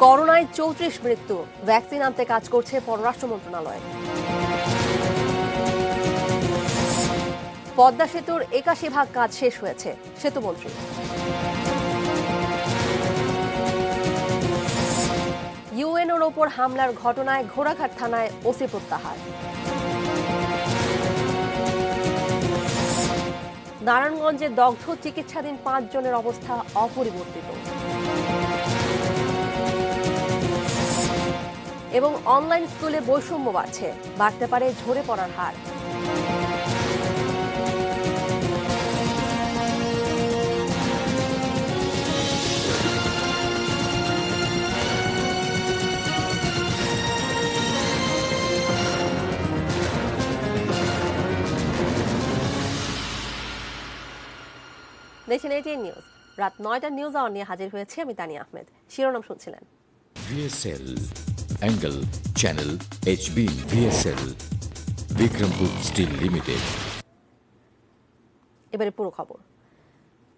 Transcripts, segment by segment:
করোনায় ৩৪ মৃত্যু, ভ্যাকসিন আনতে কাজ করছে পররাষ্ট্র মন্ত্রণালয়। পদ্মা সেতুর ৮১ ভাগ কাজ শেষ হয়েছে, সেতুমন্ত্রী। ইউএনওর ওপর হামলার ঘটনায় ঘোড়াঘাট থানায় ওসি প্রত্যাহার। নারায়ণগঞ্জে দগ্ধ চিকিৎসাধীন ৫ জনের অবস্থা অপরিবর্তিত। এবং অনলাইন স্কুলে বৈষম্য বাড়তে পারে ঝরে পড়ার হার। নেশন নিউজ রাত ৯টার নিউজ আওয়ার নিয়ে হাজির হয়েছে আমি তানিয়া আহমেদ। শিরোনাম শুনছিলেন। VSL Angle Channel HB VSL Bikrampur steel limited. এবারে পুরো খবর।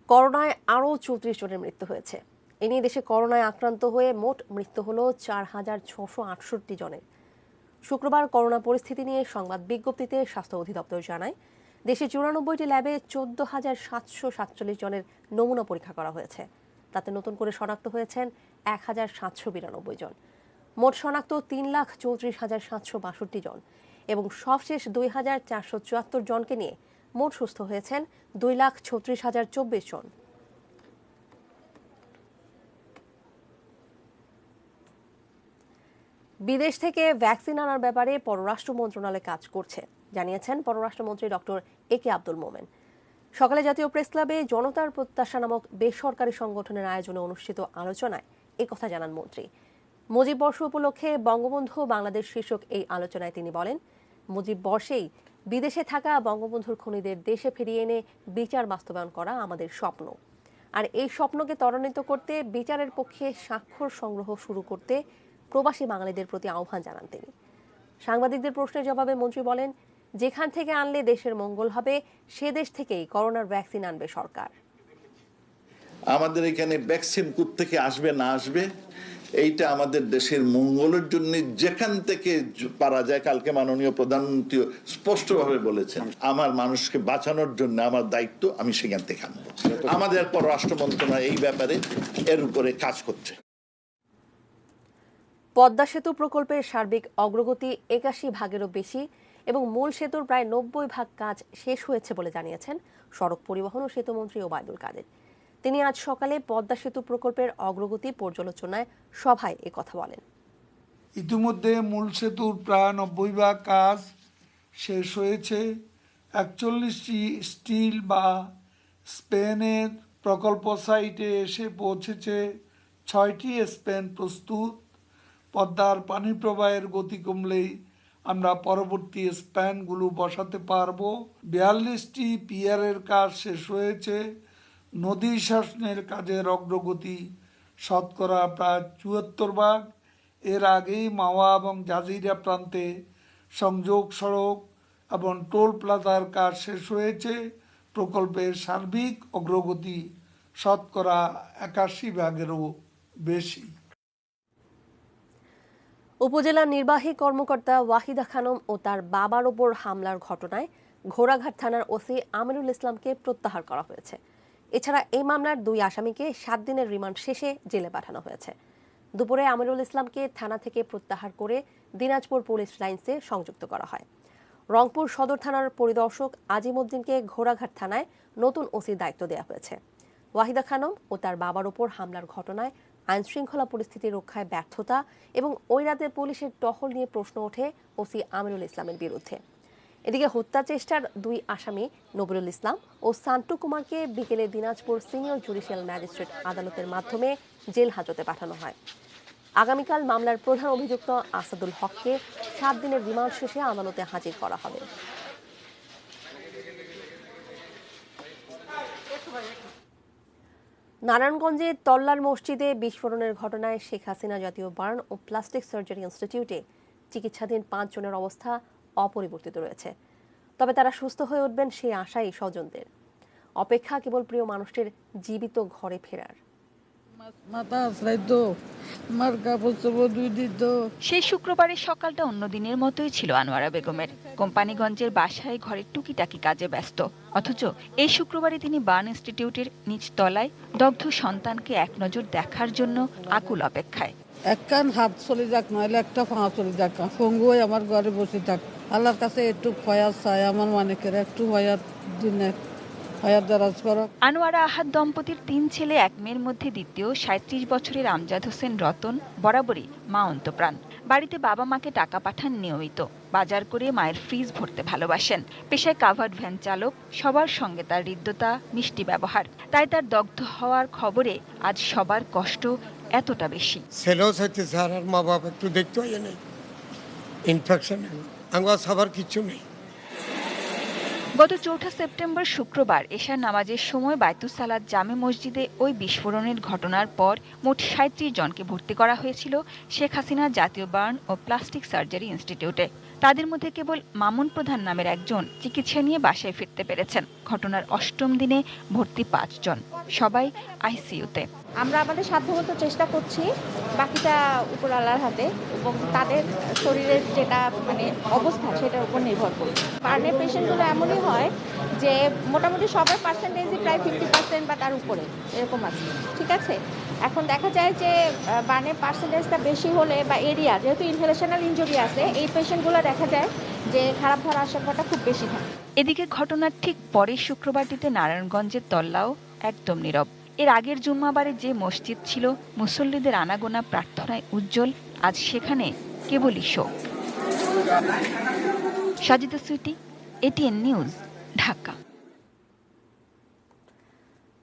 করোনায় আরও ৩৪ জনের মৃত্যু হয়েছে। এ নিয়ে দেশে করোনায় আক্রান্ত হয়ে মোট মৃত্যু হল ৪,৬৬৮ জনের। শুক্রবার করোনা পরিস্থিতি নিয়ে সংবাদ বিজ্ঞপ্তিতে স্বাস্থ্য অধিদপ্তর জানায়, দেশে ৯৪টি ল্যাবে ১৪,৭৪৭ জনের নমুনা পরীক্ষা করা হয়েছে। তাতে নতুন করে শনাক্ত হয়েছেন ১,৭৯২ জন। মোট শনাক্ত ৩,৩৪,৭৬২ জন এবং সবশেষ ২,৪৭৪ জনকে নিয়ে মোট সুস্থ হয়েছেন ২,৩৬,০২৪ জন। বিদেশ থেকে ভ্যাকসিন আনার ব্যাপারে পররাষ্ট্র মন্ত্রণালয় কাজ করছে, জানিয়েছেন পররাষ্ট্রমন্ত্রী ডক্টর একে আব্দুল মোমেন। সকালে জাতীয় প্রেস ক্লাবে জনতার প্রত্যাশা নামক বেসরকারি সংগঠনের আয়োজনে অনুষ্ঠিত আলোচনায় একথা জানান মন্ত্রী। মুজিব বর্ষ উপলক্ষে বঙ্গবন্ধু বাংলাদেশ শীর্ষক এই আলোচনায় তিনি বলেন, মুজিব বর্ষেই বিদেশে থাকা বঙ্গবন্ধুর খুনিদের দেশে ফিরিয়ে এনে বিচার বাস্তবায়ন করা আমাদের স্বপ্ন। আর এই স্বপ্নকে ত্বরান্বিত করতে বিচারের পক্ষে স্বাক্ষর সংগ্রহ শুরু করতে প্রবাসী বাঙালিদের প্রতি আহ্বান জানান তিনি। সাংবাদিকদের প্রশ্নের জবাবে মন্ত্রী বলেন, যেখান থেকে আনলে দেশের মঙ্গল হবে সে দেশ থেকেই করোনার ভ্যাকসিন আনবে সরকার। আমাদের এখানে ভ্যাকসিন কোত্থেকে আসবে না আসবে এইটা আমাদের দেশের মঙ্গলের জন্য যেখান থেকে পারা যায়। কালকে মাননীয় প্রধানমন্ত্রী স্পষ্টভাবে বলেছেন, আমার মানুষকে বাঁচানোর জন্য আমার দায়িত্ব, আমি সেখান থেকে আনবো। আমাদের পররাষ্ট্র মন্ত্রণালয় এই ব্যাপারে এর উপরে কাজ করছে। পদ্মা সেতু প্রকল্পের সার্বিক অগ্রগতি ৮১ ভাগেরও বেশি এবং মূল সেতুর প্রায় ৯০ ভাগ কাজ শেষ হয়েছে বলে জানিয়েছেন সড়ক পরিবহন ও সেতুমন্ত্রী ওবায়দুল কাদের। তিনি আজ সকালে পদ্মা সেতু প্রকল্পের অগ্রগতি পর্যালোচনায় সভায় একথা বলেন। ইতিমধ্যে মূল সেতুর প্রায় ৯০ ভাগ কাজ শেষ হয়েছে। ৪১টি স্টিল বা স্পেনের প্রকল্প সাইটে এসে পৌঁছেছে। ৬টি স্পেন প্রস্তুত। পদ্মার পানি প্রবাহের গতি কমলেই আমরা পরবর্তী স্প্যানগুলো বসাতে পারব। ৪২টি পিয়ারের কাজ শেষ হয়েছে। নদী শাসনের কাজের অগ্রগতি শতকরা প্রায় ৭৪ ভাগ। এর আগেই মাওয়া এবং জাজিরা প্রান্তে সংযোগ সড়ক এবং টোল প্লাজার কাজ শেষ হয়েছে। প্রকল্পের সার্বিক অগ্রগতি শতকরা ৮১ ভাগেরও বেশি। উপজেলা নির্বাহী কর্মকর্তা ওয়াহিদা খানম ও তার বাবার ওপর হামলার ঘটনায় ঘোড়াঘাট থানার ওসি আমিনুল ইসলামকে প্রত্যাহার করা হয়েছে। এছাড়া এই মামলার ২ আসামিকে ৭ দিনের রিমান্ড শেষে জেলে পাঠানো হয়েছে। দুপুরে আমিনুল ইসলামকে থানা থেকে প্রত্যাহার করে দিনাজপুর পুলিশ লাইন্সে সংযুক্ত করা হয়। রংপুর সদর থানার পরিদর্শক আজিমউদ্দিনকে ঘোড়াঘাট থানায় নতুন ওসির দায়িত্ব দেওয়া হয়েছে। ওয়াহিদা খানম ও তার বাবার ওপর হামলার ঘটনায় আইনশৃঙ্খলা পরিস্থিতি রক্ষায় ব্যর্থতা এবং ওই রাতে পুলিশের টহল নিয়ে প্রশ্ন ওঠে ওসি আমিনুল ইসলামের বিরুদ্ধে। এদিকে হত্যা চেষ্টার ২ আসামি নবীরুল ইসলাম ও সান্টু কুমারকে বিকেলে দিনাজপুর সিনিয়র জুডিশিয়াল ম্যাজিস্ট্রেট আদালতের মাধ্যমে জেল হাজতে পাঠানো হয়। আগামীকাল মামলার প্রধান অভিযুক্ত আসাদুল হককে ৭ দিনের রিমান্ড শেষে আদালতে হাজির করা হবে। নারায়ণগঞ্জে তল্লার মসজিদে বিস্ফোরণের ঘটনায় শেখ হাসিনা জাতীয় বার্ন ও প্লাস্টিক সার্জারি ইনস্টিটিউটে চিকিৎসাধীন ৫ জনের অবস্থা অপরিবর্তিত রয়েছে। তবে তারা সুস্থ হয়ে উঠবেন সেই আশাই স্বজনদের। অপেক্ষা কেবল প্রিয় মানুষটির জীবিত ঘরে ফেরার। মাথা আসলাই তো মার কাপড় চোপড় দুই দিত। সেই শুক্রবারের সকালটা অন্য দিনের মতোই ছিল আনোয়ারা বেগমের। কোম্পানিগঞ্জের বাসায় ঘরের টুকিটাকি কাজে ব্যস্ত, অথচ এই শুক্রবারে তিনি বার্ন ইনস্টিটিউটের নিচ তলায় দগ্ধ সন্তানকে এক নজর দেখার জন্য আকুল অপেক্ষায়। এক কান হাত চলে যাক, নইলে একটা পা চলে যাক, সঙ্গুই আমার ঘরে বসে থাক। আল্লাহর কাছে একটু ফয়াজ চাই, আমার মানিকের একটু ফয়াজ দিনে ফয়াজ দারাজ করো। আনোয়ারা আহাদ দম্পতির 3 ছেলে 1 মেয়ের মধ্যে দ্বিতীয় 37 বছরের আমজাদ হোসেন রতন বরাবরই মা অন্তপ্রাণ। বাড়িতে বাবা মাকে টাকা পাঠান নিয়মিত, বাজার করে মায়ের ফ্রিজ ভরতে ভালোবাসেন। পেশায় কাভার্ড ভ্যান চালক, সবার সঙ্গে তার হৃদ্যতা, মিষ্টি ব্যবহার। তাই তার দগ্ধ হওয়ার খবরে আজ সবার কষ্ট এতটা বেশি। ছেলেও চাইতে স্যার আর মা বাবা একটু দেখতে হয় নেই, ইনফেকশন আমার সবার কিছু নেই। গত 4 সেপ্টেম্বর শুক্রবার এশার নামাজের সময় বায়তুস সালাত জামে মসজিদে ওই বিস্ফোরণের ঘটনার পর মোট 37 জনকে ভর্তি করা হয়েছিল শেখ হাসিনা জাতীয় বার্ন ও প্লাস্টিক সার্জারি ইনস্টিটিউটে। তাদের মধ্যে কেবল মামুন প্রধান নামের একজন চিকিৎসা নিয়ে বাসায় ফিরতে পেরেছেন। ঘটনার 8ম দিনে ভর্তি 5 জন, সবাই আইসিইউতে। আমরা আমাদের সাধ্যমতো চেষ্টা করছি, বাকিটা উপর আল্লাহর হাতে, এবং তাদের শরীরের যেটা অবস্থা সেটার উপর নির্ভর করবে। বার্নের পেশেন্টগুলো এমনই হয় যে মোটামুটি সবার পার্সেন্টেজই প্রায় 50% বা তার উপরে এরকম আছে, ঠিক আছে। এখন দেখা যায় যে বার্নের পার্সেন্টেজটা বেশি হলে বা এরিয়া, যেহেতু ইনহেলেশনাল ইনজুরি আছে, এই পেশেন্টগুলো দেখা যায় যে খারাপ হওয়ার আশঙ্কাটা খুব বেশি থাকে। এদিকে ঘটনার ঠিক পরের শুক্রবারটিতে নারায়ণগঞ্জের তল্লাও একদম নীরব। এর আগের জুম্মাবারে যে মসজিদ ছিল মুসল্লিদের আনাগোনা প্রার্থনায় উজ্জ্বল, আজ সেখানে কেবলই শোক। Sajida Sweety, ATN news, Dhaka.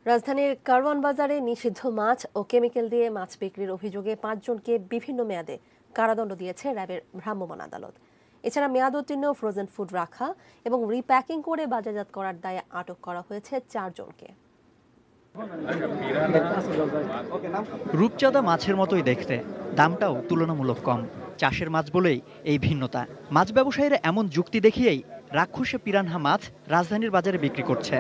রাজধানীর কারওয়ান বাজারে নিষিদ্ধ মাছ ও কেমিক্যাল দিয়ে মাছ বিক্রির অভিযোগে 5 জনকে বিভিন্ন মেয়াদে কারাদণ্ড দিয়েছে র্যাবের ভ্রাম্যমাণ আদালত। এছাড়া মেয়াদ উত্তীর্ণ ফ্রোজেন ফুড রাখা এবং রিপ্যাকিং করে বাজারজাত করার দায়ে আটক করা হয়েছে 4 জনকে। রূপচাঁদা মাছের মতোই দেখতে, দামটাও তুলনামূলক কম। চাষের মাছ বলেই এই ভিন্নতা। মাছ ব্যবসায়ীরা এমন যুক্তি দেখিয়েই রাক্ষসে পিরানহা মাছ রাজধানীর বাজারে বিক্রি করছে।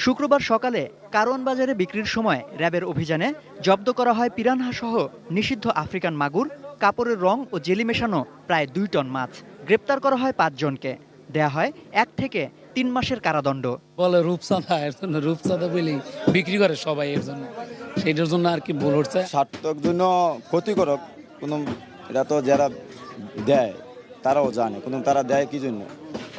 শুক্রবার সকালে কারওয়ান বাজারে বিক্রির সময় র্যাবের অভিযানে জব্দ করা হয় পিরানহা সহ নিষিদ্ধ আফ্রিকান মাগুর, কাপড়ের রং ও জেলি মেশানো প্রায় 2 টন মাছ। গ্রেপ্তার করা হয় 5 জনকে, দেয়া হয় 1 থেকে 3 মাসের কারাদণ্ড। বলে রূপচাঁদা, এর জন্য রূপচাঁদা বলি বিক্রি করে সবাই, এর জন্য সেইটার জন্য আর কি ভুল হচ্ছে। স্বার্থক জন্য ক্ষতিকারক কোনো, এটা তো যারা দেয় তারাও জানে, কিন্তু তারা দেয় কি জন্য,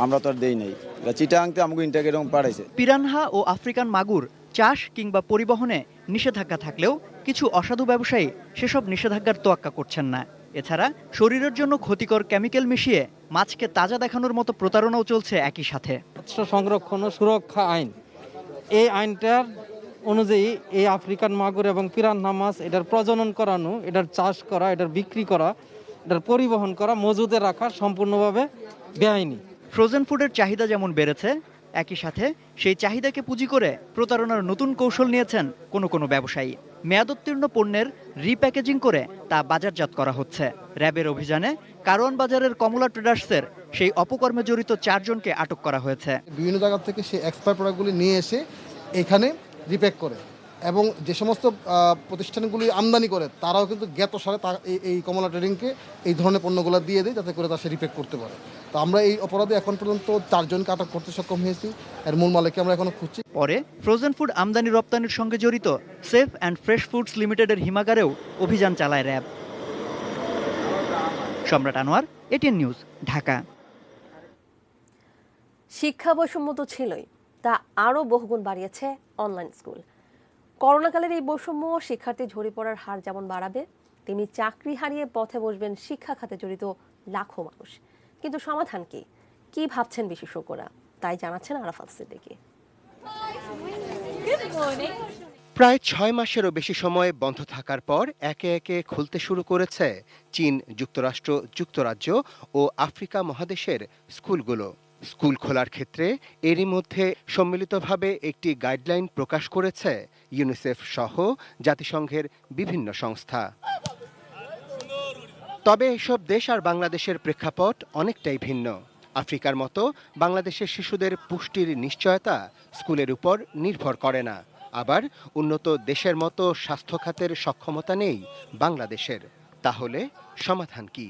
আমরা তো আর দেই নাই। চিটাংতে আমাকে ইন্টারকে এরকম পাঠাইছে। পিরানহা ও আফ্রিকান মাগুর চাষ কিংবা পরিবহনে নিষেধাজ্ঞা থাকলেও কিছু অসাধু ব্যবসায়ী সেসব নিষেধাজ্ঞার তোয়াক্কা করছেন না। এছাড়া শরীরের জন্য ক্ষতিকর কেমিক্যাল মিশিয়ে মাছকে তাজা দেখানোর মতো প্রতারণাও চলছে একই সাথে। মৎস্য সংরক্ষণ ও সুরক্ষা আইন, এই আইনটার অনুযায়ী এই আফ্রিকান মাগুর এবং পিরানহা মাছ এটার প্রজনন করানো, এটার চাষ করা, এটার বিক্রি করা, এটার পরিবহন করা, মজুদে রাখা সম্পূর্ণভাবে বেআইনি। ফ্রোজেন ফুডের চাহিদা যেমন বেড়েছে, একই সাথে সেই চাহিদাকে পুঁজি করে প্রতারণার নতুন কৌশল নিয়েছেন কোনো ব্যবসায়ী। মেয়াদোত্তীর্ণ পণ্যের রিপ্যাকেজিং করে তা বাজারজাত করা হচ্ছে। র্যাবের অভিযানে কারওয়ান বাজারের কমলা ট্রেডার্সের সেই অপকর্মে জড়িত 4 জনকে আটক করা হয়েছে। বিভিন্ন জায়গা থেকে সেই এক্সপায়ার প্রোডাক্টগুলি নিয়ে এসে এখানে রিপ্যাক করে, এবং যে সমস্ত প্রতিষ্ঠানগুলি আমদানি করে তারাও কিন্তু জ্ঞাত সারে এই কমলা ট্রেডিংকে এই ধরনের পণ্যগুলো দিয়ে দেয়, যাতে করে তা সে রিপ্যাক করতে পারে। তো আমরা এই অপরাধে এখন পর্যন্ত 4 জনকে আটক করতে সক্ষম হয়েছি। এর মূল মালিককে আমরা এখনো খুঁজছি। পরে ফ্রোজেন ফুড আমদানি রপ্তানির সঙ্গে জড়িত সেফ অ্যান্ড ফ্রেশ ফুডস লিমিটেডের হিমাগারেও অভিযান চালায় র্যাব। সম্রাট আনোয়ার, এটিএন নিউজ, ঢাকা। শিক্ষা বৈষম্য তো ছিলই, তা আরও বহুগুণ বাড়িয়েছে অনলাইন স্কুল। করোনাকালের এই বৈষম্য শিক্ষার্থী ঝরে পড়ার হার যেমন বাড়াবে, তেমনি চাকরি হারিয়ে পথে বসবেন শিক্ষা খাতে জড়িত লাখো মানুষ। কিন্তু সমাধান কি ভাবছেন বিশেষজ্ঞরা, তাই জানাচ্ছেন আরাফাত সিদ্দিকী। প্রায় 6 মাসেরও বেশি সময় বন্ধ থাকার পর একে একে খুলতে শুরু করেছে চীন, যুক্তরাষ্ট্র, যুক্তরাজ্য ও আফ্রিকা মহাদেশের স্কুলগুলো। স্কুল খোলার ক্ষেত্রে এরই মধ্যে সম্মিলিতভাবে একটি গাইডলাইন প্রকাশ করেছে ইউনিসেফ সহ জাতিসংঘের বিভিন্ন সংস্থা। তবে এসব দেশ আর বাংলাদেশের প্রেক্ষাপট অনেকটাই ভিন্ন। আফ্রিকার মতো বাংলাদেশের শিশুদের পুষ্টির নিশ্চয়তা স্কুলের উপর নির্ভর করে না। আবার উন্নত দেশের মতো স্বাস্থ্য খাতের সক্ষমতা নেই বাংলাদেশের। তাহলে সমাধান কি?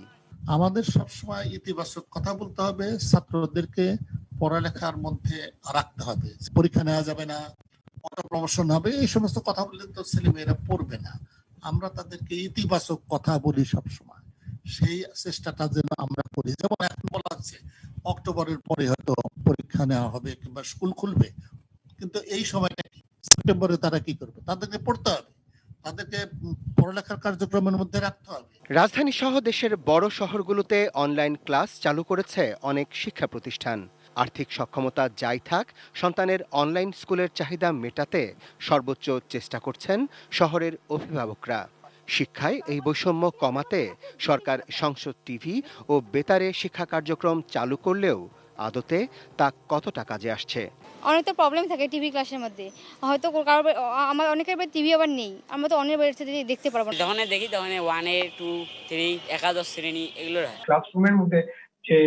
আমাদের সবসময় ইতিবাচক কথা বলতে হবে, ছাত্রদেরকে পড়ালেখার মধ্যে রাখতে হবে। পরীক্ষা নেওয়া যাবে না, প্রমোশন হবে, এই সমস্ত কথা বললে তো ছেলেমেয়েরা পড়বে না। আমরা তাদেরকে ইতিবাচক কথা বলি সবসময়, সেই চেষ্টাটা যেন আমরা করি। যেমন এখন বলা হচ্ছে অক্টোবরের পরে হয়তো পরীক্ষা নেওয়া হবে কিংবা স্কুল খুলবে, কিন্তু এই সময়টা কি, সেপ্টেম্বরে তারা কি করবে? তাদেরকে পড়তে হবে, তাদেরকে পড়ালেখার কার্যক্রমের মধ্যে রাখতে হবে। রাজধানী সহ দেশের বড় শহরগুলোতে অনলাইন ক্লাস চালু করেছে অনেক শিক্ষা প্রতিষ্ঠান। আর্থিক সক্ষমতা যাই থাক, সন্তানের অনলাইন স্কুলের চাহিদা মেটাতে সর্বোচ্চ চেষ্টা করছেন শহরের অভিভাবকরা। শিক্ষায় এই বৈষম্য কমাতে সরকার সংসদ টিভি ও বেতারে শিক্ষা কার্যক্রম চালু করলেও আদতে তা কতটা কাজে আসছে? অনেক তো প্রবলেম থাকে টিভি ক্লাসের মধ্যে, হয়তো কারোর আমার অনেকের টিভি আবার নেই, আমরা তো অন্যের বাড়িতে দেখতে পারবো না। যখন দেখি তখন 1, 2, 3 একাদশ শ্রেণী এগুলো হয়। ক্লাসরুমের মধ্যে যে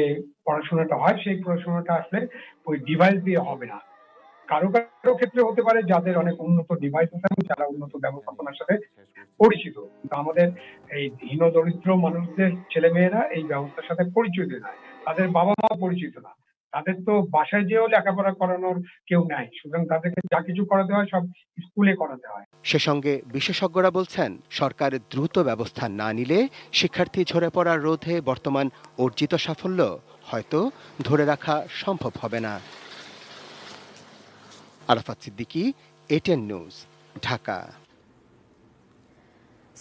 পড়াশোনাটা হয় সেই পড়াশোনাটা আসলে ওই ডিভাইস দিয়ে হবে না। কারো কারো ক্ষেত্রে হতে পারে যাদের অনেক উন্নত ডিভাইস আছে এবং যারা উন্নত ব্যবস্থাপনার সাথে পরিচিত, কিন্তু আমাদের এই হীন দরিদ্র মানুষদের ছেলেমেয়েরা এই ব্যবস্থার সাথে পরিচিত নয়, তাদের বাবা মা পরিচিত না, তাদের তো বাসায় যেও লেখাপড়া করানোর কেউ নাই, সুতরাং তাদেরকে যা কিছু করাতে হয় সব স্কুলে করাতে হয়। সে সঙ্গে বিশেষজ্ঞরা বলছেন, সরকার দ্রুত ব্যবস্থা না নিলে শিক্ষার্থী ঝরে পড়ার রোধে বর্তমান অর্জিত সাফল্য হয়তো ধরে রাখা সম্ভব হবে না। Arafat Siddiqui, ATN news, Dhaka.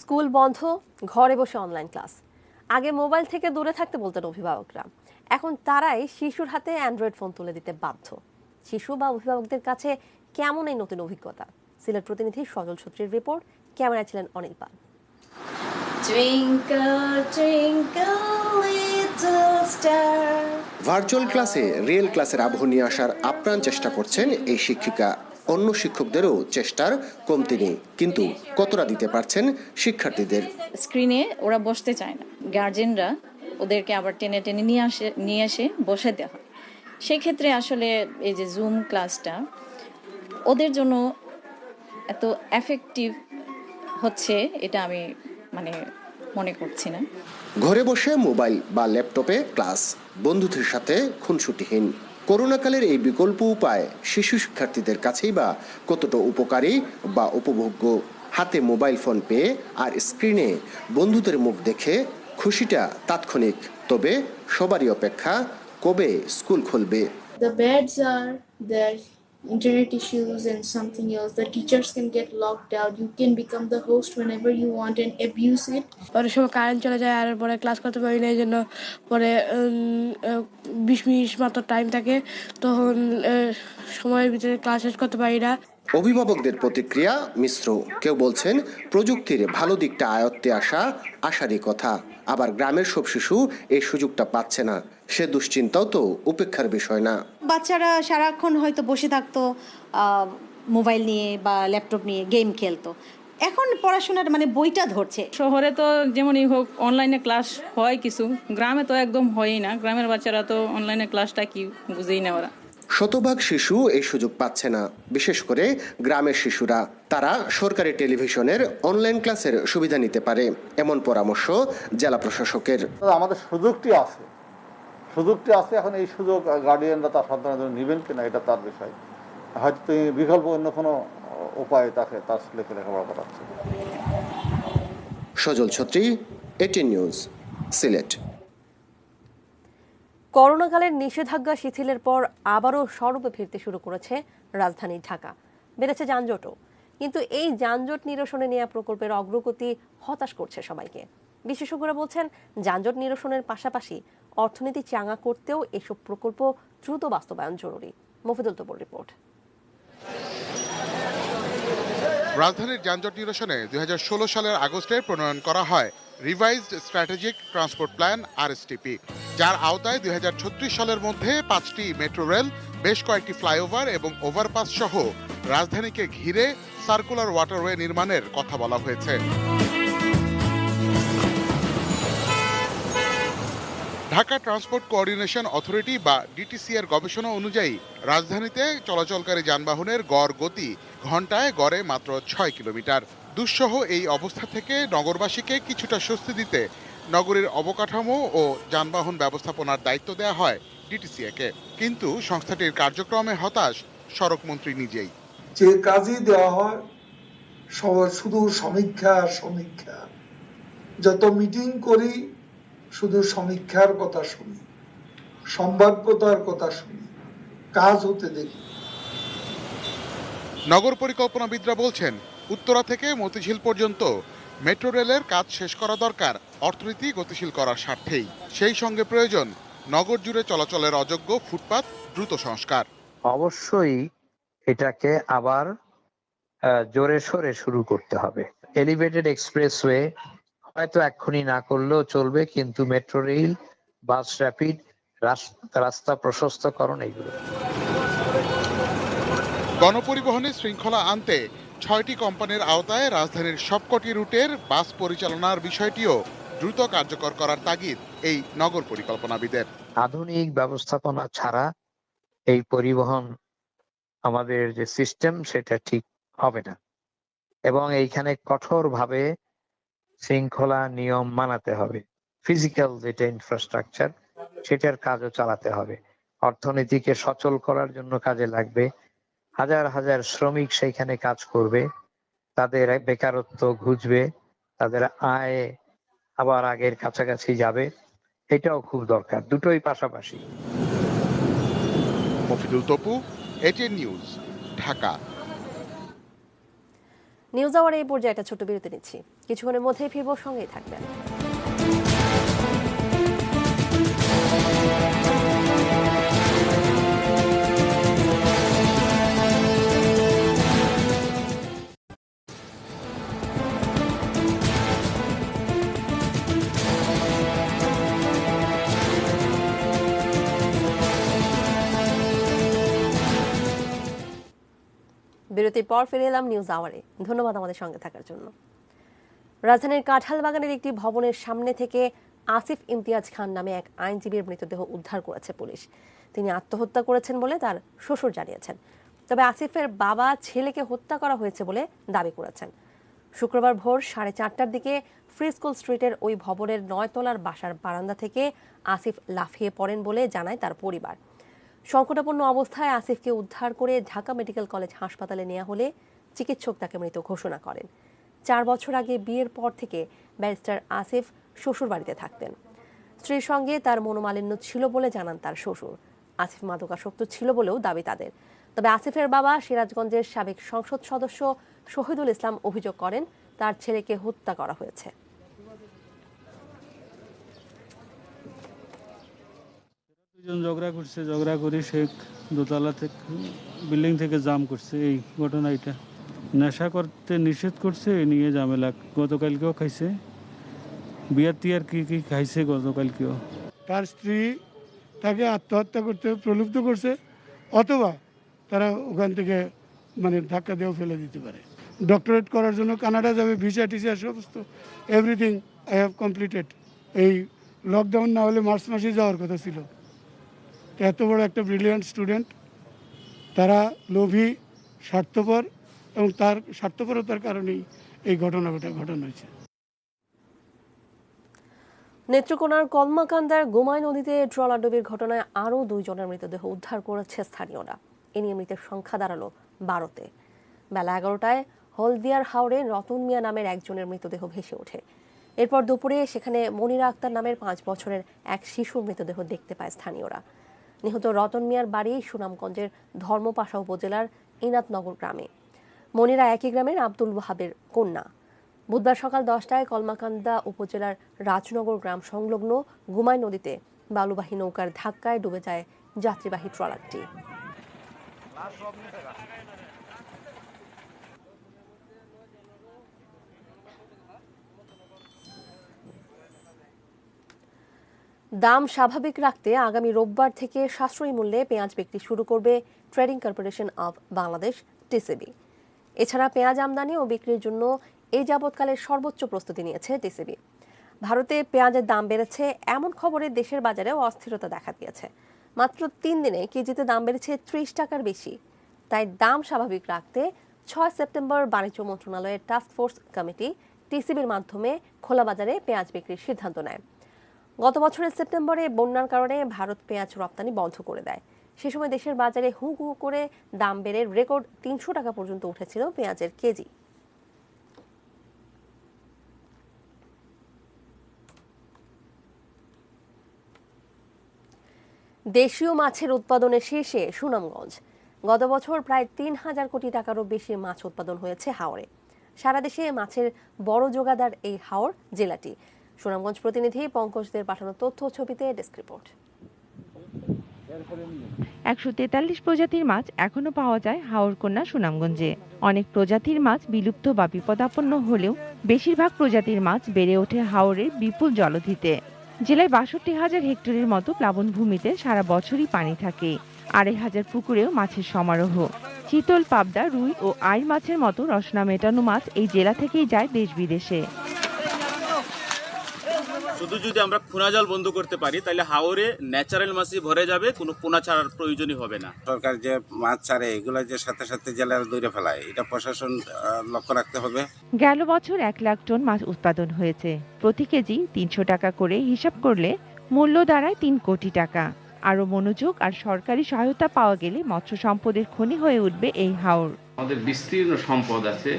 School বন্ধ, ঘরে বসে অনলাইন ক্লাস। আগে মোবাইল থেকে দূরে থাকতে বলতেন অভিভাবকরা, এখন তারাই শিশুর হাতে অ্যান্ড্রয়েড ফোন তুলে দিতে বাধ্য। শিশু বা অভিভাবকদের কাছে কেমন এই নতুন অভিজ্ঞতা? সিলেট প্রতিনিধি সজল ছত্রীর রিপোর্ট, ক্যামেরায় ছিলেন অনিল পাল। ভার্চুয়াল ক্লাসে রিয়েল ক্লাসের আবহ নিয়ে আসার আপ্রাণ চেষ্টা করছেন এই শিক্ষিকা। অন্য শিক্ষকদেরও চেষ্টার কমতি নেই, কিন্তু কতটা দিতে পারছেন শিক্ষার্থীদের? স্ক্রিনে ওরা বসতে চায় না, গার্জেনরা ওদেরকে আবার টেনে টেনে নিয়ে এসে বসে দেওয়া হয়। সেক্ষেত্রে আসলে এই যে জুম ক্লাসটা ওদের জন্য এত এফেক্টিভ হচ্ছে এটা আমি মনে করছি না। ঘরে বসে মোবাইল বা ল্যাপটপে ক্লাস, বন্ধুদের সাথে খুনসুটিহীন। করোনাকালের এই বিকল্প উপায় শিশু শিক্ষার্থীদের কাছেই বা কতটা উপকারী বা উপভোগ্য? হাতে মোবাইল ফোন পেয়ে আর স্ক্রিনে বন্ধুদের মুখ দেখে খুশিটা তাৎক্ষণিক, তবে সবারই অপেক্ষা কবে স্কুল খুলবে। The bads are there, internet issues and something else. The teachers can get locked out. You can become the host whenever you want and abuse it. পরে সময় কারেন্ট চলে যায় আর পরে ক্লাস করতে পারি না, এই জন্য পরে 20 মিনিট মাত্র টাইম থাকে, তখন সময়ের ভিতরে ক্লাস শেষ করতে পারি না। অভিভাবকদের প্রতিক্রিয়া মিশ্র। কেউ বলছেন প্রযুক্তির ভালো দিকটা আয়ত্তে আসারই কথা, আবার গ্রামের সব শিশু এই সুযোগটা পাচ্ছে না, সে দুশ্চিন্তাও তো উপেক্ষার বিষয় না। বাচ্চারা সারাক্ষণ হয়তো বসে থাকতো মোবাইল নিয়ে বা ল্যাপটপ নিয়ে গেম খেলতো, এখন পড়াশোনার বইটা ধরছে। শহরে তো যেমনই হোক অনলাইনে ক্লাস হয় কিছু, গ্রামে তো একদম হয়ই না। গ্রামের বাচ্চারা তো অনলাইনে ক্লাসটা কি বুঝেই না ওরা। শতভাগ শিশু এই সুযোগ পাচ্ছে না, বিশেষ করে গ্রামের শিশুরা। তারা সরকারি টেলিভিশনের অনলাইন ক্লাসের সুবিধা নিতে পারে, এমন পরামর্শ জেলা প্রশাসকের। আমাদের সুযোগটি আছে, এখন এই সুযোগ গার্ডিয়ানরা তার সন্তানের জন্য নেবেন কিনা এটা তার বিষয়। হয়তো বিকল্প অন্য কোনো উপায় তাকে তার ছেলেকে লেখাপড়া করাচ্ছে। সজল ছত্রী, এটিএন নিউজ, সিলেট। করোনাকালের নিষেধাজ্ঞা শিথিলের পর আবারও সড়কে ফিরতে শুরু করেছে রাজধানী ঢাকা। বেড়েছে যানজটও, কিন্তু এই যানজট নিরসনে নেওয়া প্রকল্পের অগ্রগতি হতাশ করছে সবাইকে। বিশেষজ্ঞরা বলছেন, যানজট নিরসনের পাশাপাশি অর্থনীতি চাঙা করতেও এসব প্রকল্প দ্রুত বাস্তবায়ন জরুরি। মফিদুল তবুর রিপোর্ট। রাজধানীর যানজট নিরসনে 2016 সালের আগস্টে প্রণয়ন করা হয় revised strategic transport plan RSTP, যার আওতায় 2036 সালের মধ্যে 5টি মেট্রো রেল, বেশ কয়েকটি ফ্লাইওভার এবং ওভারপাস সহ রাজধানীকে ঘিরে সার্কুলার ওয়াটারওয়ে নির্মাণের কথা বলা হয়েছে। ঢাকা ট্রান্সপোর্ট কোঅর্ডিনেশন অথরিটি বা ডিটিসি এর গবেষণা অনুযায়ী রাজধানীতে চলাচলকারী যানবাহনের গড় গতি ঘন্টায় গড়ে মাত্র 6 কিলোমিটার। দুঃসহ এই অবস্থা থেকে নগরবাসীকে কিছুটা স্বস্তি দিতে নগরীর অবকাঠামো ও যানবাহন ব্যবস্থাপনার দায়িত্ব দেওয়া হয় ডিটিসিএকে। কিন্তু সংস্থাটির কার্যক্রমে হতাশ সড়কমন্ত্রী নিজেই। যে কাজই দেওয়া হয় শুধু সমীক্ষা আর সমীক্ষা, যত মিটিং করি শুধু সমীক্ষার কথা শুনি, সম্ভাব্যতার কথা শুনি, কাজ হতে দেখি। নগর পরিকল্পনাবিদরা বলছেন উত্তরা থেকে মতিঝিল পর্যন্ত মেট্রো রেলের কাজ শেষ করা দরকার অর্থনীতি গতিশীল করার স্বার্থেই। সেই সঙ্গে প্রয়োজন নগর জুড়ে চলাচলের অযোগ্য ফুটপাত দ্রুত সংস্কার। অবশ্যই এটাকে আবার জোরে সোরে শুরু করতে হবে। এলিভেটেড এক্সপ্রেসওয়ে হয়তো এক্ষুনি না করলেও চলবে, কিন্তু মেট্রো রেল, বাস র্যাপিড, রাস্তা প্রশস্তকরণ, এগুলো। গণপরিবহনে শৃঙ্খলা আনতে 6টি কোম্পানির আওতায় রাজধানীর সবকটি রুটের বাস পরিচালনার বিষয়টিও দ্রুত কার্যকর করার তাগিদ এই নগর পরিকল্পনাবিদের। আধুনিক ব্যবস্থাপনা ছাড়া এই পরিবহন আমাদের যে সিস্টেম সেটা ঠিক হবে না, এবং এইখানে কঠোরভাবে শৃঙ্খলা নিয়ম মানাতে হবে। ফিজিক্যাল যেটা ইনফ্রাস্ট্রাকচার সেটার কাজও চালাতে হবে। অর্থনীতিকে সচল করার জন্য কাজে লাগবে। হাজার হাজার শ্রমিক সেইখানে কাজ করবে, তাদের বেকারত্ব ঘুচবে, তাদের আয় আবার আগের কাছাকাছি যাবে। এটাও খুব দরকার, দুটোই পাশাপাশি। Mofidul Topu, ATN news, Dhaka. News hour এই পর্যায়ে একটা ছোট বিরতি নিচ্ছি, কিছুক্ষণের মধ্যেই ফিরবো, সঙ্গেই থাকবেন। বিরতির পর ফিরে এলাম নিউজ আওয়ারে। ধন্যবাদ আমাদের সঙ্গে থাকার জন্য। রাজধানীর কাঁঠালবাগানের একটি ভবনের সামনে থেকে আসিফ ইমতিয়াজ খান নামে এক আইনজীবীর মৃতদেহ উদ্ধার করেছে পুলিশ। তিনি আত্মহত্যা করেছেন বলে তার শ্বশুর জানিয়েছেন। তবে আসিফের বাবা ছেলেকে হত্যা করা হয়েছে বলে দাবি করেছেন। শুক্রবার ভোর 4:30টার দিকে ফ্রি স্কুল স্ট্রিটের ওই ভবনের 9 তলার বাসার বারান্দা থেকে আসিফ লাফিয়ে পড়েন বলে জানায় তার পরিবার। সংকটাপন্ন অবস্থায় আসিফকে উদ্ধার করে ঢাকা মেডিকেল কলেজ হাসপাতালে নেওয়া হলে চিকিৎসক তাকে মৃত ঘোষণা করেন। 4 বছর আগে বিয়ের পর থেকে ব্যারিস্টার আসিফ শ্বশুর বাড়িতে থাকতেন। স্ত্রীর সঙ্গে তার মনোমালিন্য ছিল বলে জানান তার শ্বশুর। আসিফ মাদকাসক্ত ছিল বলেও দাবি তাদের। তবে আসিফের বাবা সিরাজগঞ্জের সাবেক সংসদ সদস্য শহীদুল ইসলাম অভিযোগ করেন তার ছেলেকে হত্যা করা হয়েছে। ঝগড়া করছে, ঝগড়া করে সে দোতলা থেকে বিল্ডিং থেকে জাম করছে। এই ঘটনা, এটা নেশা করতে নিষেধ করছে, এই নিয়ে ঝামেলা। গতকালকেও খাইছে, বিয়ার টিয়ার কি কি খাইছে গতকালকেও। তার স্ত্রী তাকে আত্মহত্যা করতে প্রলুব্ধ করছে, অথবা তারা ওখান থেকে ধাক্কা দিয়েও ফেলে দিতে পারে। ডক্টরেট করার জন্য কানাডা যাবে, ভিসা টিসা সমস্ত এভরিথিং আই হ্যাভ কমপ্লিটেড। এই লকডাউন না হলে মার্চ মাসে যাওয়ার কথা ছিল। এত বড় একটা ব্রিলিয়ান্ট স্টুডেন্ট, তারা লোভী, স্বার্থপর, এবং তার স্বার্থপরতার কারণেই এই ঘটনাটা ঘটানো হয়েছে। নেত্রকোনার কলমাকান্দার গোমাই নদীতে ট্রলাডুবির ঘটনায় আরও 2 জনের মৃতদেহ উদ্ধার করেছে স্থানীয়রা। এ নিয়ে মৃতের সংখ্যা দাঁড়ালো 12-তে। বেলা 11টায় হলদিয়ার হাওড়ে রতন মিয়া নামের একজনের মৃতদেহ ভেসে ওঠে। এরপর দুপুরে সেখানে মনিরা আক্তার নামের 5 বছরের এক শিশুর মৃতদেহ দেখতে পায় স্থানীয়রা। নিহত রতন মিয়ার বাড়ি সুনামগঞ্জের ধর্মপাশা উপজেলার ইনাতনগর গ্রামে। মনিরা একই গ্রামের আব্দুল ওয়াহাবের কন্যা। বুধবার সকাল 10টায় কলমাকান্দা উপজেলার রাজনগর গ্রাম সংলগ্ন গুমাই নদীতে বালুবাহী নৌকার ধাক্কায় ডুবে যায় যাত্রীবাহী ট্রলারটি। দাম স্বাভাবিক রাখতে আগামী রোববার থেকে সাশ্রয়ী মূল্যে পেঁয়াজ বিক্রি শুরু করবে trading corporation of Bangladesh TCB. এছাড়া পেঁয়াজ আমদানি ও বিক্রির জন্য এই যাবৎকালের সর্বোচ্চ প্রস্তুতি নিয়েছে টিসিবি। ভারতে পেঁয়াজের দাম বেড়েছে এমন খবরে দেশের বাজারেও অস্থিরতা দেখা দিয়েছে। মাত্র 3 দিনে কেজিতে দাম বেড়েছে 30 টাকার বেশি। তাই দাম স্বাভাবিক রাখতে 6 সেপ্টেম্বর বাণিজ্য মন্ত্রণালয়ের টাস্ক ফোর্স কমিটি টিসিবির মাধ্যমে খোলা বাজারে পেঁয়াজ বিক্রির সিদ্ধান্ত নেয়। গত বছরের সেপ্টেম্বরে বন্যার কারণে ভারত পেঁয়াজ রপ্তানি বন্ধ করে দেয়। সে সময় দেশের বাজারে হু হু করে দাম বেড়ে রেকর্ড 300 টাকা পর্যন্ত উঠেছিল পেঁয়াজের কেজি। দেশীয় মাছের উৎপাদনে শীর্ষে সুনামগঞ্জ। গত বছর প্রায় 3000 কোটি টাকারও বেশি মাছ উৎপাদন হয়েছে হাওরে। সারা দেশে মাছের বড় যোগাদার এই হাওর জেলাটি। সুনামগঞ্জ প্রতিনিধি পঙ্কজদের পাঠানো তথ্য ছবিতে ডেস্ক রিপোর্ট। 143 প্রজাতির মাছ এখনো পাওয়া যায় হাওরকন্যা সুনামগঞ্জে। অনেক প্রজাতির মাছ বিলুপ্ত বা বিপদাপন্ন হলেও বেশিরভাগ প্রজাতির মাছ বেড়ে ওঠে হাওরের বিপুল জলধিতে। জেলায় 62,000 হেক্টরের মতো প্লাবনভূমিতে সারা বছরই পানি থাকে। 2,500 পুকুরেও মাছের সমারোহ। চিতল, পাবদা, রুই ও আইড় মাছের মতো রসনা মেটানো মাছ এই জেলা থেকেই যায় দেশ বিদেশে। শুধু যদি আমরা পোনা জাল বন্ধ করতে পারি তাহলে হাওরে ন্যাচারাল মাছই ভরে যাবে, কোনো পোনা ছাড়ার প্রয়োজনই হবে না। সরকার যে মাছ ছাড়ে এগুলো যে সাথে সাথে জেলার দূরে ফেলায়, এটা প্রশাসন লক্ষ্য রাখতে হবে। গেল বছর 1 লাখ টন মাছ উৎপাদন হয়েছে। প্রতি কেজি 300 টাকা করে হিসাব করলে মূল্য দাঁড়ায় 3 কোটি টাকা। আরো মনোযোগ আর সরকারি সহায়তা পাওয়া গেলে মৎস্য সম্পদের খনি হয়ে উঠবে এই হাওর। আমাদের বিস্তীর্ণ সম্পদ আছে,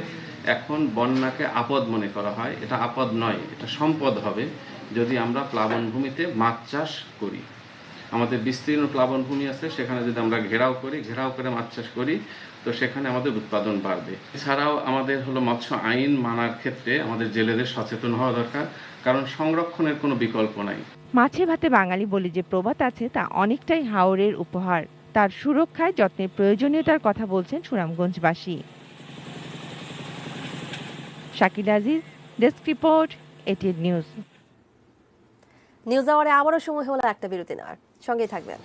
এখন বন্যাকে আপদ মনে করা হয়। এটা আপদ নয়, এটা সম্পদ হবে যদি আমরা প্লাবনভূমিতে মাছ চাষ করি। আমাদের বিস্তীর্ণ প্লাবনভূমি আছে, সেখানে যদি আমরা ঘেরাও করে মাছ চাষ করি তো সেখানে আমাদের উৎপাদন বাড়বে। এছাড়াও আমাদের মৎস্য আইন মানার ক্ষেত্রে আমাদের জেলেদের সচেতন হওয়া দরকার, কারণ সংরক্ষণের কোনো বিকল্প নাই। মাছে ভাতে বাঙালি বলে যে প্রবাদ আছে তা অনেকটাই হাওরের উপহার। তার সুরক্ষায় যত্নের প্রয়োজনীয়তার কথা বলছেন সুনামগঞ্জবাসী। Shakil Aziz, desk report, ATN news. News আওয়ারে আবারও সময় হলো একটা বিরতি নেওয়ার, সঙ্গেই থাকবেন।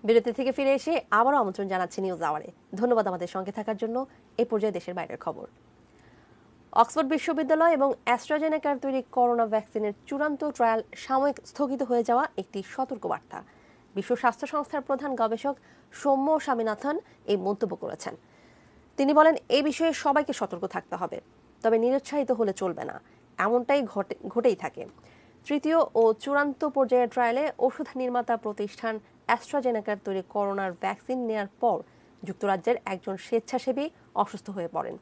বিরতি থেকে ফিরে এসে আবারও আমন্ত্রণ জানাচ্ছি নিউজ আওয়ারে। ধন্যবাদ আমাদের সঙ্গে থাকার জন্য। এই পর্যায়ে দেশের বাইরের খবর। অক্সফোর্ড বিশ্ববিদ্যালয় এবং অ্যাস্ট্রাজেনেকার তৈরি করোনা ভ্যাকসিনের চূড়ান্ত ট্রায়াল সাময়িক স্থগিত হয়ে যাওয়া একটি সতর্কবার্তা। বিশ্ব স্বাস্থ্য সংস্থার প্রধান গবেষক সৌম্য স্বামীনাথন এই মন্তব্য করেছেন। তিনি বলেন, এই বিষয়ে সবাইকে সতর্ক থাকতে হবে, তবে নিরুৎসাহিত হলে চলবে না। এমনটাই ঘটেই থাকে। তৃতীয় ও চূড়ান্ত পর্যায়ের ট্রায়ালে ওষুধ নির্মাতা প্রতিষ্ঠান অ্যাস্ট্রাজেনেকার তৈরি করোনার ভ্যাকসিন নেয়ার পর যুক্তরাজ্যের একজন স্বেচ্ছাসেবী অসুস্থ হয়ে পড়েন।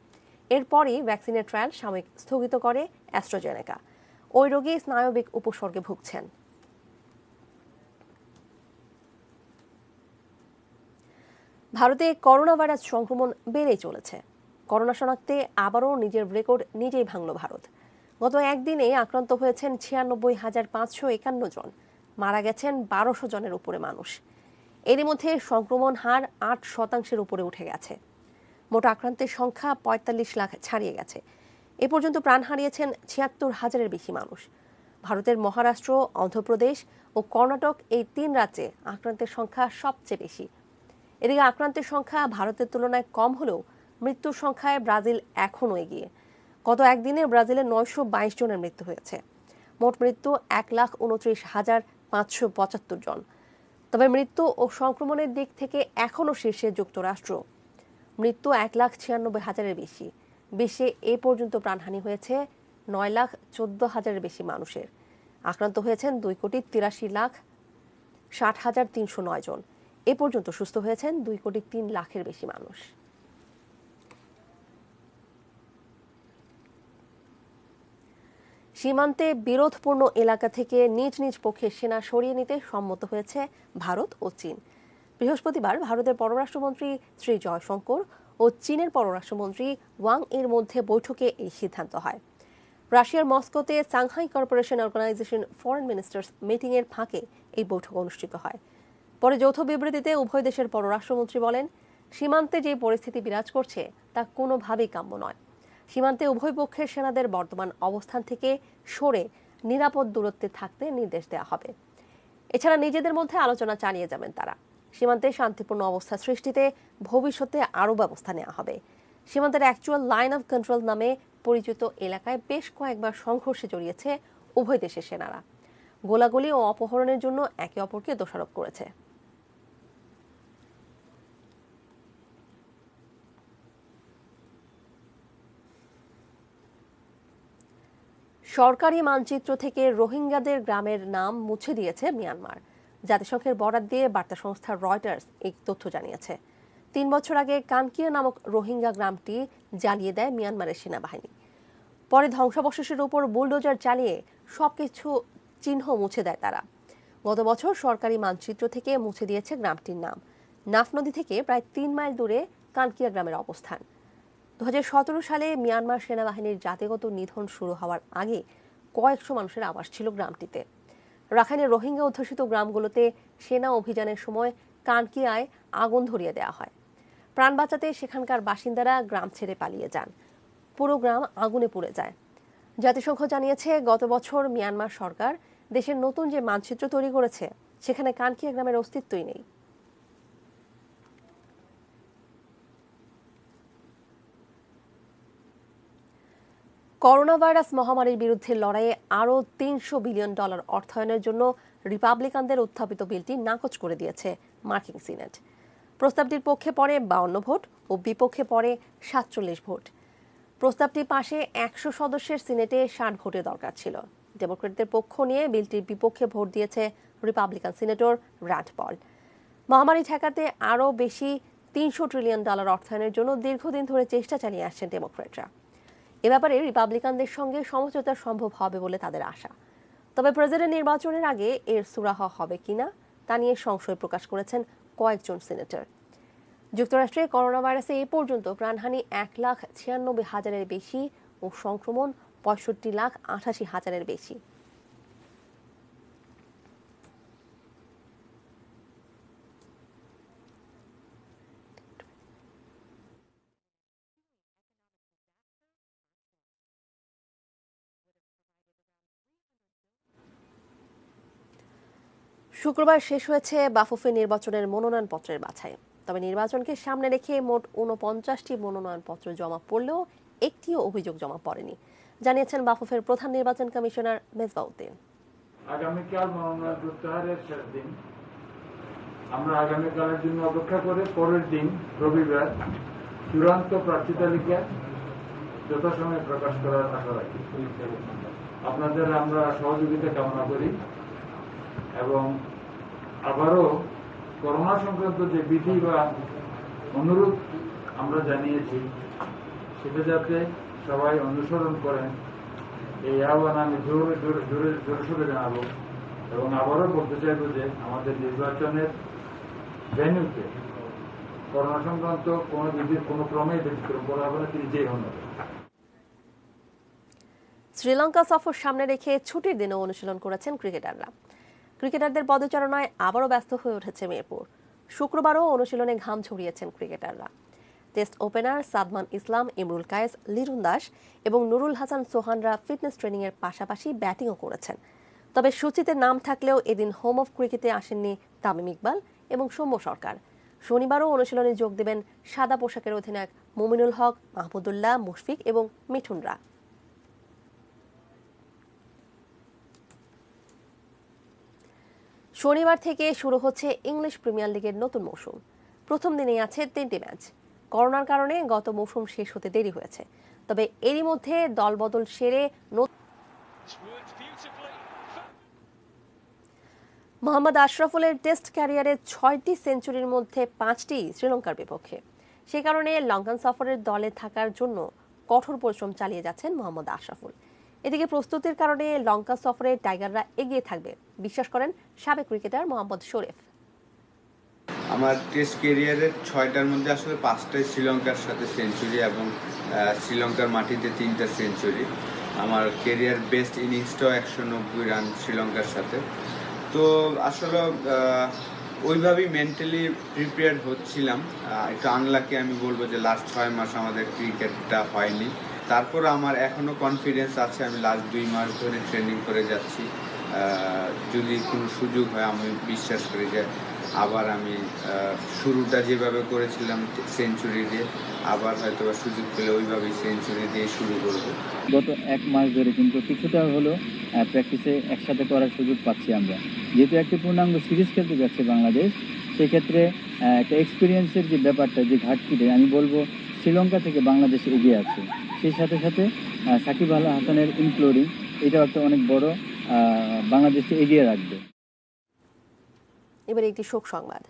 এরপরই ভ্যাকসিনের ট্রায়াল সাময়িক স্থগিত করে অ্যাস্ট্রাজেনেকা। ওই রোগী স্নায়বিক উপসর্গে ভুগছেন। ভারতে করোনা ভাইরাস সংক্রমণ বেড়েই চলেছে। করোনা শনাক্তে আবারও নিজের রেকর্ড নিজেই ভাঙল ভারত। গত একদিনে আক্রান্ত হয়েছেন 96,551 জন, মারা গেছেন 1200 জনের উপরে মানুষ। এরই মধ্যে সংক্রমণ হার 8% উপরে উঠে গেছে। মোট আক্রান্তের সংখ্যা 45 লাখ ছাড়িয়ে গেছে। এ পর্যন্ত প্রাণ হারিয়েছেন 76,000-এর বেশি মানুষ। ভারতের মহারাষ্ট্র, অন্ধ্রপ্রদেশ ও কর্ণাটক এই 3 রাজ্যে আক্রান্তের সংখ্যা সবচেয়ে বেশি। এদিকে আক্রান্তের সংখ্যা ভারতের তুলনায় কম হলেও মৃত্যুর সংখ্যায় ব্রাজিল এখনও এগিয়ে। গত একদিনে ব্রাজিলে 922 জনের মৃত্যু হয়েছে। মোট মৃত্যু 1,29,575 জন। তবে মৃত্যু ও সংক্রমণের দিক থেকে এখনও শীর্ষে যুক্তরাষ্ট্র। মৃত্যু 1,96,000-এর বেশি। বিশ্বে এ পর্যন্ত প্রাণহানি হয়েছে 9,14,000-এর বেশি মানুষের। আক্রান্ত হয়েছেন 2,83,60,309 জন। এ পর্যন্ত সুস্থ হয়েছেন 2,03,00,000-এর বেশি মানুষ। সীমান্তে বিরোধপূর্ণ এলাকা থেকে নিজ নিজ পক্ষে সেনা সরিয়ে নিতে সম্মত হয়েছে ভারত ও চীন। বৃহস্পতিবার ভারতের পররাষ্ট্রমন্ত্রী শ্রী জয়শঙ্কর ও চীনের পররাষ্ট্রমন্ত্রী ওয়াং এর মধ্যে বৈঠকে এই সিদ্ধান্ত হয়। রাশিয়ার মস্কোতে Shanghai corporation organization foreign ministers meeting এর ফাঁকে এই বৈঠক অনুষ্ঠিত হয়। পরে যৌথ বিবৃতিতে উভয় দেশের পররাষ্ট্রমন্ত্রী বলেন, সীমান্তে যে পরিস্থিতি বিরাজ করছে তা কোনোভাবেই কাম্য নয়। সীমান্তে উভয় পক্ষের সেনাদের বর্তমান অবস্থান থেকে সরে নিরাপদ দূরত্বে থাকতে নির্দেশ দেওয়া হবে। এছাড়া নিজেদের মধ্যে আলোচনা চালিয়ে যাবেন তারা। সীমান্তে শান্তিপূর্ণ অবস্থা সৃষ্টিতে ভবিষ্যতে আরও ব্যবস্থা নেওয়া হবে। সীমান্তের অ্যাকচুয়াল লাইন অফ কন্ট্রোল নামে পরিচিত এলাকায় বেশ কয়েকবার সংঘর্ষে জড়িয়েছে উভয় দেশের সেনারা। গোলাগুলি ও অপহরণের জন্য একে অপরকে দোষারোপ করেছে। সরকারি মানচিত্র থেকে রোহিঙ্গাদের গ্রামের নাম মুছে দিয়েছে মিয়ানমার। জাতিসংঘের বরাত দিয়ে বার্তা সংস্থা রয়টার্স এই তথ্য জানিয়েছে। 3 বছর আগে কানকিয়া নামক রোহিঙ্গা গ্রামটি জ্বালিয়ে দেয় মিয়ানমারের সেনাবাহিনী। পরে ধ্বংসাবশেষের উপর বুলডোজার চালিয়ে সবকিছু চিহ্ন মুছে দেয় তারা। গত বছর সরকারি মানচিত্র থেকে মুছে দিয়েছে গ্রামটির নাম। নাফ নদী থেকে প্রায় 3 মাইল দূরে কানকিয়া গ্রামের অবস্থান। 2017 সালে মিয়ানমার সেনাবাহিনীর জাতিগত নিধন শুরু হওয়ার আগে কয়েকশো মানুষের আবাস ছিল গ্রামটিতে। রাখাইনের রোহিঙ্গা অধ্যুষিত গ্রামগুলোতে সেনা অভিযানের সময় কানকিয়ায় আগুন ধরিয়ে দেওয়া হয়। প্রাণ বাঁচাতে সেখানকার বাসিন্দারা গ্রাম ছেড়ে পালিয়ে যান। পুরো গ্রাম আগুনে পুড়ে যায়। জাতিসংঘ জানিয়েছে, গত বছর মিয়ানমার সরকার দেশের নতুন যে মানচিত্র তৈরি করেছে সেখানে কানকিয়া গ্রামের অস্তিত্বই নেই। করোনা ভাইরাস মহামারীর বিরুদ্ধে লড়াইয়ে আরও $300 বিলিয়ন অর্থায়নের জন্য রিপাবলিকানদের উত্থাপিত বিলটি নাকচ করে দিয়েছে মার্কিন সিনেট। প্রস্তাবটির পক্ষে পড়ে 52 ভোট ও বিপক্ষে পড়ে 47 ভোট। প্রস্তাবটি পাশে 100 সদস্যের সিনেটে 60 ভোটের দরকার ছিল। ডেমোক্রেটদের পক্ষ নিয়ে বিলটির বিপক্ষে ভোট দিয়েছে রিপাবলিকান সিনেটর রান্ড পল। মহামারী ঠেকাতে আরও বেশি $300 ট্রিলিয়ন অর্থায়নের জন্য দীর্ঘদিন ধরে চেষ্টা চালিয়ে আসছেন ডেমোক্রেটরা। এ ব্যাপারে রিপাবলিকানদের সঙ্গে সমঝোতা সম্ভব হবে বলে তাদের আশা। তবে প্রেসিডেন্ট নির্বাচনের আগে এর সুরাহা হবে কিনা তা নিয়ে সংশয় প্রকাশ করেছেন কয়েকজন সিনেটর। যুক্তরাষ্ট্রে করোনা ভাইরাসে এ পর্যন্ত প্রাণহানি 1,96,000-এর বেশি ও সংক্রমণ 65,88,000-এর বেশি। শুক্রবার শেষ হয়েছে বাফুফে নির্বাচনের মনোনয়নপত্রের বাছাই। তবে নির্বাচনকে সামনে রেখে মোট 49টি মনোনয়নপত্র জমা পড়লেও একটিও অভিযোগ জমা পড়েনি, জানিয়েছেন বাফুফের প্রধান নির্বাচন কমিশনার মেজবাউদ্দিন। আগামীকাল মনোনয়ন প্রত্যাহারের শেষ দিন। আমরা আগামীকালের জন্য অপেক্ষা করে পরের দিন রবিবার চূড়ান্ত প্রার্থী তালিকা যথাসময়ে প্রকাশ করার আশা রাখি। আপনাদের আমরা সহযোগিতা কামনা করি এবং আবারও করোনা সংক্রান্ত যে বিধি বা অনুরোধ আমরা জানিয়েছি সেটা যাতে সবাই অনুসরণ করেন, এই আহ্বান আমি জোরে সোরে জানাবো। এবং আবারও বলতে চাইবো যে আমাদের নির্বাচনের ভেন্যুতে করোনা সংক্রান্ত কোনো বিধির কোনো ক্রমে ব্যতিক্রম করা হবে না, তিনি যে হন। শ্রীলঙ্কা সফর সামনে রেখে ছুটির দিনেও অনুশীলন করেছেন ক্রিকেটাররা। ক্রিকেটারদের পদচারণায় আবারও ব্যস্ত হয়ে উঠেছে মিরপুর। শুক্রবারও অনুশীলনে ঘাম ঝরিয়েছেন ক্রিকেটাররা। টেস্ট ওপেনার সাদমান ইসলাম, ইমরুল কায়েস, লিটন দাস এবং নুরুল হাসান সোহানরা ফিটনেস ট্রেনিংয়ের পাশাপাশি ব্যাটিংও করেছেন। তবে সূচিতে নাম থাকলেও এদিন হোম অফ ক্রিকেটে আসেননি তামিম ইকবাল এবং সৌম্য সরকার। শনিবারও অনুশীলনে যোগ দেবেন সাদা পোশাকের অধিনায়ক মুমিনুল হক, মাহমুদুল্লাহ, মুশফিক এবং মিঠুনরা। শনিবার থেকে শুরু হচ্ছে ইংলিশ প্রিমিয়ার লিগের নতুন মৌসুম। প্রথম দিনেই আছে 3টি ম্যাচ। করোনার কারণে গত মৌসুম শেষ হতে দেরি হয়েছে। তবে এরই মধ্যে দলবদল সেরে মোহাম্মদ আশরাফুলের টেস্ট ক্যারিয়ারে 6টি সেঞ্চুরির মধ্যে 5টি শ্রীলঙ্কার বিপক্ষে। সে কারণে লঙ্কান সফরের দলে থাকার জন্য কঠোর পরিশ্রম চালিয়ে যাচ্ছেন মোহাম্মদ আশরাফুল। এদিকে প্রস্তুতির কারণে লঙ্কা সফরে টাইগাররা এগিয়ে থাকবে বিশ্বাস করেন সাবেক ক্রিকেটার মোহাম্মদ শরীফ। আমার টেস্ট ক্যারিয়ারের 6টার মধ্যে আসলে 5টাই শ্রীলঙ্কার সাথে সেঞ্চুরি এবং শ্রীলঙ্কার মাটিতে 3টা সেঞ্চুরি। আমার ক্যারিয়ার বেস্ট ইনিংসটাও 190 রান শ্রীলঙ্কার সাথে। তো আসলে ওইভাবেই মেন্টালি প্রিপেয়ার হচ্ছিলাম। একটু আনলাকি আমি বলবো যে লাস্ট 6 মাস আমাদের ক্রিকেটটা হয়নি। তারপর আমার এখনও কনফিডেন্স আছে, আমি লাস্ট 2 মাস ধরে ট্রেনিং করে যাচ্ছি। যদি কোনো সুযোগ হয় আমি বিশ্বাস করি যে আবার আমি শুরুটা যেভাবে করেছিলাম সেঞ্চুরি দিয়ে, আবার হয়তো সুযোগ পেলে ওইভাবেই সেঞ্চুরি দিয়ে শুরু করব। গত 1 মাস ধরে কিন্তু কিছুটা হলো প্র্যাকটিসে একসাথে করার সুযোগ পাচ্ছি আমরা। যেহেতু একটি পূর্ণাঙ্গ সিরিজ খেলতে যাচ্ছে বাংলাদেশ, সেক্ষেত্রে একটা এক্সপিরিয়েন্সের যে ব্যাপারটা, যে ঘাটতিটা, আমি বলবো শ্রীলঙ্কা থেকে বাংলাদেশ এগিয়ে আছে। সেই সাথে সাথে সাকিব আল হাসানের ইনক্লুডিং, এটাও একটা অনেক বড় বাংলাদেশকে এগিয়ে রাখবে। এবার একটি শোক সংবাদ।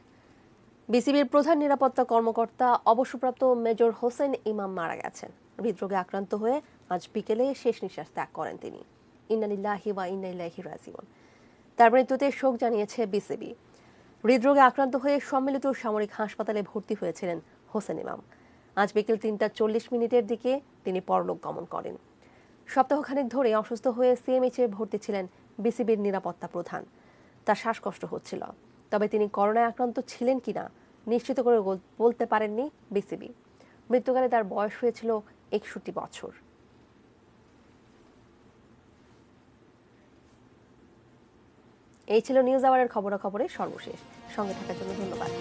বিসিবির প্রধান নিরাপত্তা কর্মকর্তা অবসরপ্রাপ্ত মেজর হোসেন ইমাম মারা গেছেন। হৃদরোগে আক্রান্ত হয়ে আজ বিকেলে শেষ নিঃশ্বাস ত্যাগ করেন তিনি। ইন্না লিল্লাহি ওয়া ইন্না ইলাইহি রাজিউন। তার মৃত্যুতে শোক জানিয়েছে বিসিবি। হৃদরোগে আক্রান্ত হয়ে সম্মিলিত সামরিক হাসপাতালে ভর্তি হয়েছিলেন হোসেন ইমাম। আজ বিকেল 3:40 দিকে তিনি পরলোক গমন করেন। সপ্তাহখানেক ধরে অসুস্থ হয়ে সিএমএইচে ভর্তি ছিলেন বিসিবির নিরাপত্তা প্রধান। তার শ্বাসকষ্ট হচ্ছিল, তবে তিনি করোনায় আক্রান্ত ছিলেন কিনা নিশ্চিত করে বলতে পারেননি বিসিবি। মৃত্যুকালে তার বয়স হয়েছিল 61 বছর। এই ছিল নিউজ আওয়ারের খবরাখবরের সর্বশেষ। সঙ্গে থাকার জন্য ধন্যবাদ।